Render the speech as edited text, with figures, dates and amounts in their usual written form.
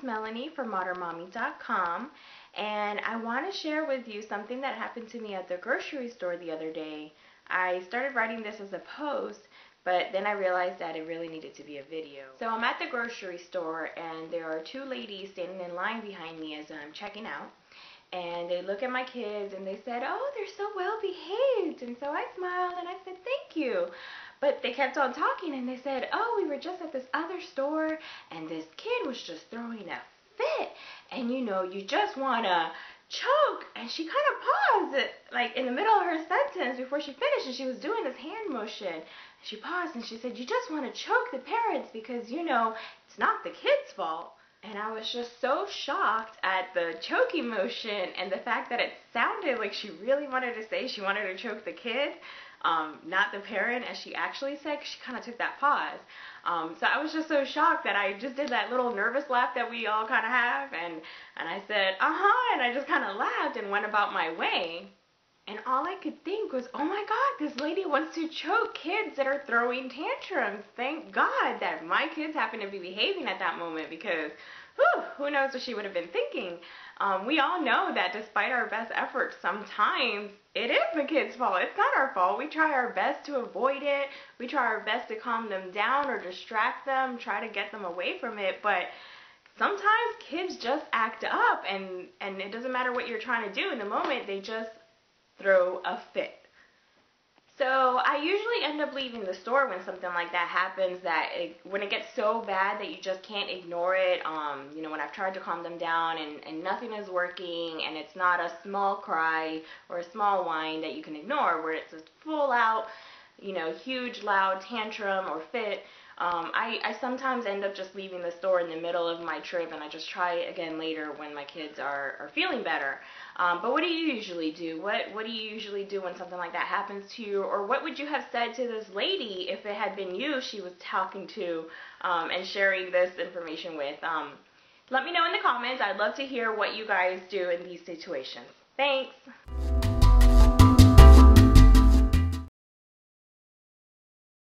Melanie from modernmommy.com, and I want to share with you something that happened to me at the grocery store the other day. I started writing this as a post, but then I realized that it really needed to be a video. So I'm at the grocery store, and there are two ladies standing in line behind me as I'm checking out. And they look at my kids and they said, "Oh, they're so well behaved." And so I smiled and I said, "Thank you." But they kept on talking and they said, "Oh, we were just at this other store and this kid was just throwing a fit. And you know, you just want to choke." And she kind of paused like in the middle of her sentence before she finished, and she was doing this hand motion. She paused and she said, "You just want to choke the parents because, you know, it's not the kid's fault." And I was just so shocked at the choking motion and the fact that it sounded like she really wanted to say she wanted to choke the kid, not the parent, as she actually said. She kind of took that pause. So I was just so shocked that I just did that little nervous laugh that we all kind of have, and I said, "Uh-huh," and I just kind of laughed and went about my way. And all I could think was, oh my God, this lady wants to choke kids that are throwing tantrums. Thank God that my kids happen to be behaving at that moment, because who knows what she would have been thinking. We all know that despite our best efforts, sometimes it is the kids' fault. It's not our fault. We try our best to avoid it. We try our best to calm them down or distract them, try to get them away from it. But sometimes kids just act up, and it doesn't matter what you're trying to do. In the moment, they just throw a fit. So I usually end up leaving the store when something like that happens, when it gets so bad that you just can't ignore it. You know, when I've tried to calm them down and nothing is working, and it's not a small cry or a small whine that you can ignore, where it's a full out, you know, huge loud tantrum or fit. I sometimes end up just leaving the store in the middle of my trip, and I just try again later when my kids are feeling better. But what do you usually do? What do you usually do when something like that happens to you? Or what would you have said to this lady if it had been you she was talking to and sharing this information with? Let me know in the comments. I'd love to hear what you guys do in these situations. Thanks.